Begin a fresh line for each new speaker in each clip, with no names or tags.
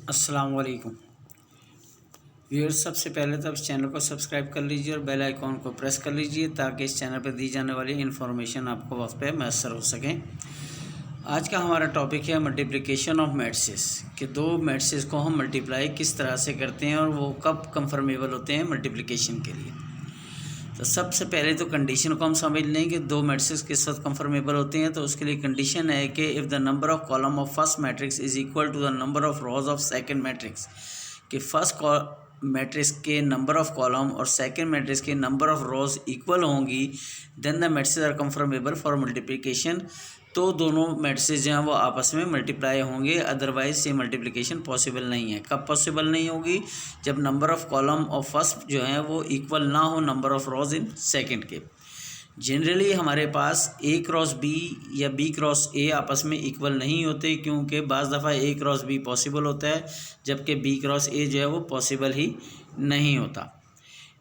अस्सलाम वालेकुम व्यूअर्स। सबसे पहले तो इस चैनल को सब्सक्राइब कर लीजिए और बेल आइकॉन को प्रेस कर लीजिए ताकि इस चैनल पर दी जाने वाली इन्फॉर्मेशन आपको वक्त पे मैसर हो सकें। आज का हमारा टॉपिक है मल्टीप्लिकेशन ऑफ मैट्रिसेस कि दो मैट्रिसेस को हम मल्टीप्लाई किस तरह से करते हैं और वो कब कंफर्मेबल होते हैं मल्टीप्लिकेशन के लिए। तो सबसे पहले तो कंडीशन को हम समझ लें कि दो मैट्रिसेस किस वक्त कंफर्मेबल होते हैं। तो उसके लिए कंडीशन है कि if the number of column of first matrix is equal to the number of rows of second matrix, कि फर्स्ट मैट्रिक्स के नंबर ऑफ कॉलम और सेकंड मैट्रिक्स के नंबर ऑफ रोज इक्वल होंगी, then the matrices are conformable for multiplication. तो दोनों matrices जो हैं वो आपस में मल्टीप्लाई होंगे, अदरवाइज ये मल्टीप्लिकेशन पॉसिबल नहीं है। कब पॉसिबल नहीं होगी? जब number of column of first जो है वो इक्वल ना हो number of rose in second के। जनरली हमारे पास ए क्रॉस बी या बी क्रॉस ए आपस में इक्वल नहीं होते, क्योंकि बाज़ दफ़ा ए क्रॉस बी पॉसिबल होता है जबकि बी क्रॉस ए जो है वो पॉसिबल ही नहीं होता।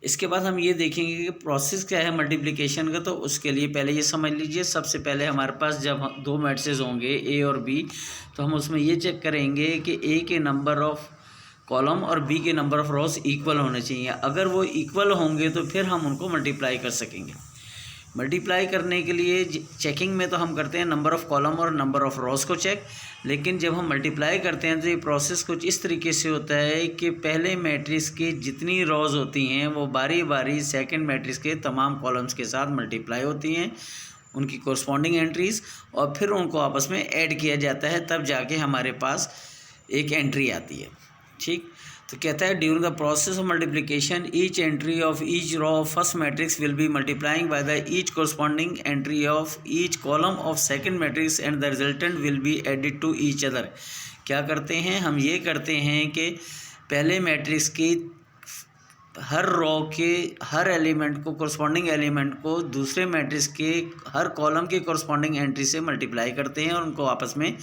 इसके बाद हम ये देखेंगे कि प्रोसेस क्या है मल्टीप्लिकेशन का। तो उसके लिए पहले ये समझ लीजिए, सबसे पहले हमारे पास जब दो मैट्रिसेस होंगे ए और बी, तो हम उसमें ये चेक करेंगे कि ए के नंबर ऑफ़ कॉलम और बी के नंबर ऑफ़ रोज इक्वल होने चाहिए। अगर वो इक्वल होंगे तो फिर हम उनको मल्टीप्लाई कर सकेंगे। मल्टीप्लाई करने के लिए चेकिंग में तो हम करते हैं नंबर ऑफ़ कॉलम और नंबर ऑफ़ रोज को चेक, लेकिन जब हम मल्टीप्लाई करते हैं तो ये प्रोसेस कुछ इस तरीके से होता है कि पहले मैट्रिक्स की जितनी रोज होती हैं वो बारी बारी सेकंड मैट्रिक्स के तमाम कॉलम्स के साथ मल्टीप्लाई होती हैं, उनकी कोरस्पॉन्डिंग एंट्रीज़, और फिर उनको आपस में ऐड किया जाता है, तब जाके हमारे पास एक एंट्री आती है। ठीक, तो कहता है during the process of multiplication each entry of each row of first matrix will be multiplying by the each corresponding entry of each column of second matrix and the resultant will be added to each other. क्या करते हैं हम? ये करते हैं कि पहले matrix की हर रो के हर एलिमेंट को, कोरस्पॉन्डिंग एलिमेंट को दूसरे मैट्रिक्स के हर कॉलम के कोरस्पॉन्डिंग एंट्री से मल्टीप्लाई करते हैं और उनको आपस में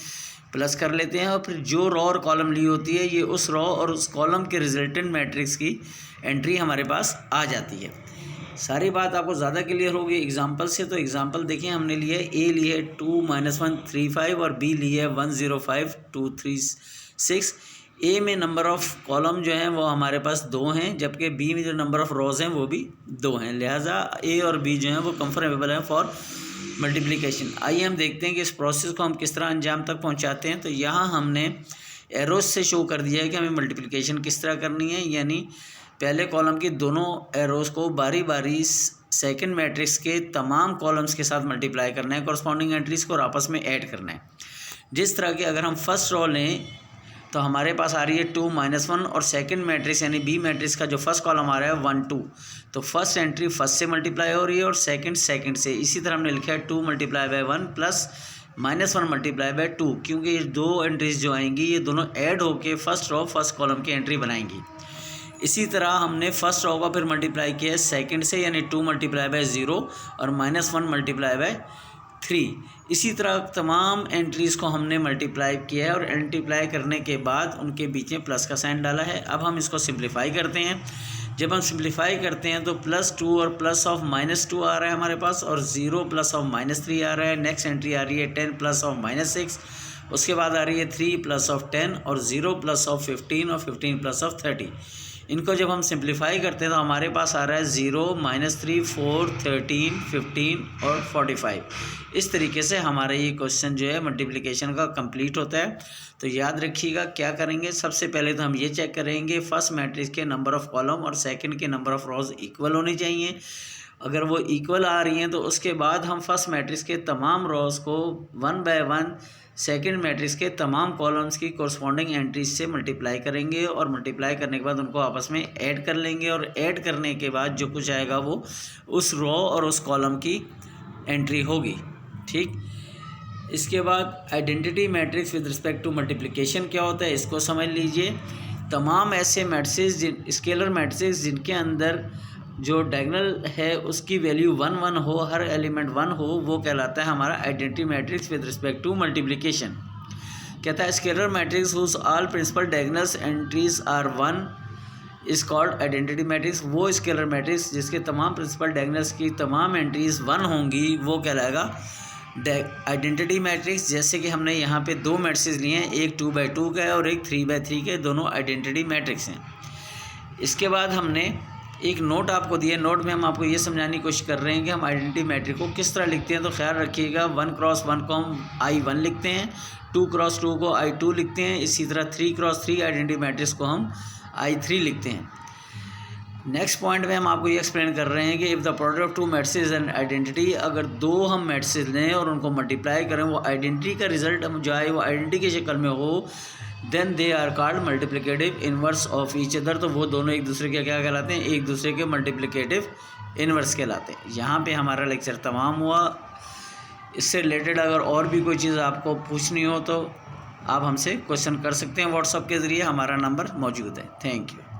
प्लस कर लेते हैं, और फिर जो रो और कॉलम ली होती है ये उस रो और उस कॉलम के रिजल्टेंट मैट्रिक्स की एंट्री हमारे पास आ जाती है। सारी बात आपको ज़्यादा क्लियर होगी एग्जांपल से। तो एग्जांपल देखिए, हमने लिया है ए ली है 2 - 1 3 5 और बी ली है 1 0 5 2 3 6। ए में नंबर ऑफ़ कॉलम जो हैं वो हमारे पास 2 हैं, जबकि बी में जो नंबर ऑफ़ रोज़ हैं वो भी 2 हैं, लिहाजा ए और बी जो हैं वो कंफर्मेबल हैं फॉर मल्टीप्लिकेशन। आइए हम देखते हैं कि इस प्रोसेस को हम किस तरह अंजाम तक पहुंचाते हैं। तो यहाँ हमने एरोस से शो कर दिया है कि हमें मल्टीप्लिकेशन किस तरह करनी है, यानी पहले कॉलम की दोनों एरोस को बारी बारी सेकंड मैट्रिक्स के तमाम कॉलम्स के साथ मल्टीप्लाई करना है, कॉरस्पॉन्डिंग एंट्रीज को आपस में ऐड करना है। जिस तरह के अगर हम फर्स्ट रो लें तो हमारे पास आ रही है 2 - 1 और सेकंड मैट्रिक्स यानी बी मैट्रिक्स का जो फर्स्ट कॉलम आ रहा है 1 2, तो फर्स्ट एंट्री फर्स्ट से मल्टीप्लाई हो रही है और सेकंड से। इसी तरह हमने लिखा है 2 × 1 प्लस -1 × 2, क्योंकि ये दो एंट्रीज जो आएंगी ये दोनों ऐड होके फर्स्ट रो फर्स्ट कॉलम की एंट्री बनाएंगी। इसी तरह हमने फर्स्ट रो का फिर मल्टीप्लाई किया है सेकंड से, यानी 2 × 0 और -1 × 3। इसी तरह तमाम एंट्रीज़ को हमने मल्टीप्लाई किया है और मल्टीप्लाई करने के बाद उनके बीच में प्लस का साइन डाला है। अब हम इसको सिंप्लीफाई करते हैं। जब हम सिंप्लीफाई करते हैं तो +2 और प्लस ऑफ -2 आ रहा है हमारे पास, और 0 प्लस ऑफ -3 आ रहा है। नेक्स्ट एंट्री आ रही है 10 प्लस ऑफ -6, उसके बाद आ रही है 3 प्लस ऑफ 10 और 0 प्लस ऑफ 15 और 15 प्लस ऑफ 30। इनको जब हम सिंप्लीफाई करते हैं तो हमारे पास आ रहा है 0 -3 4 13 15 और 45। इस तरीके से हमारा ये क्वेश्चन जो है मल्टीप्लिकेशन का कंप्लीट होता है। तो याद रखिएगा क्या करेंगे, सबसे पहले तो हम ये चेक करेंगे फर्स्ट मैट्रिक्स के नंबर ऑफ़ कॉलम और सेकंड के नंबर ऑफ़ रोज इक्वल होनी चाहिए। अगर वो इक्वल आ रही हैं तो उसके बाद हम फर्स्ट मैट्रिक्स के तमाम रोज़ को 1 बाय 1 सेकंड मैट्रिक्स के तमाम कॉलम्स की कोरस्पॉन्डिंग एंट्रीज से मल्टीप्लाई करेंगे, और मल्टीप्लाई करने के बाद उनको आपस में ऐड कर लेंगे, और ऐड करने के बाद जो कुछ आएगा वो उस रो और उस कॉलम की एंट्री होगी। ठीक, इसके बाद identity matrix with respect to multiplication क्या होता है इसको समझ लीजिए। तमाम ऐसे मैट्रिक्स स्केलर मैट्रिक्स जिनके अंदर जो डायगोनल है उसकी वैल्यू 1 1 हो, हर एलिमेंट 1 हो, वो कहलाता है हमारा identity matrix with respect to multiplication. कहता है scalar matrix whose all principal diagonals entries are 1 is called identity matrix. वो स्केलर मैट्रिक्स जिसके तमाम प्रिंसिपल डायगोनल्स की तमाम एंट्रीज 1 होंगी वो कहलाएगा आइडेंटिटी मैट्रिक्स, जैसे कि हमने यहाँ पे दो मैट्रिक्स लिए हैं, एक 2x2 का है और एक 3x3 के, दोनों आइडेंटिटी मैट्रिक्स हैं। इसके बाद हमने एक नोट आपको दिया, नोट में हम आपको ये समझाने की कोशिश कर रहे हैं कि हम आइडेंटिटी मैट्रिक्स को किस तरह लिखते हैं। तो ख्याल रखिएगा 1x1 को हम I1 लिखते हैं, 2x2 को I2 लिखते हैं, इसी तरह 3x3 आइडेंटिटी मैट्रिक्स को हम I3 लिखते हैं। नेक्स्ट पॉइंट में हम आपको ये एक्सप्लेन कर रहे हैं कि if the product of to matrices and identity, अगर दो हम मैट्रिसेस लें और उनको मल्टीप्लाई करें, वो आइडेंटिटी का रिजल्ट जो आए वो आइडेंटिटी की शक्ल में हो, then they are called multiplicative inverse of each other. तो वो दोनों एक दूसरे के क्या कहलाते हैं, एक दूसरे के मल्टीप्लिकेटिव इनवर्स कहलाते हैं। यहाँ पे हमारा लेक्चर तमाम हुआ। इससे रिलेटेड अगर और भी कोई चीज़ आपको पूछनी हो तो आप हमसे क्वेश्चन कर सकते हैं व्हाट्सएप के ज़रिए, हमारा नंबर मौजूद है। Thank you.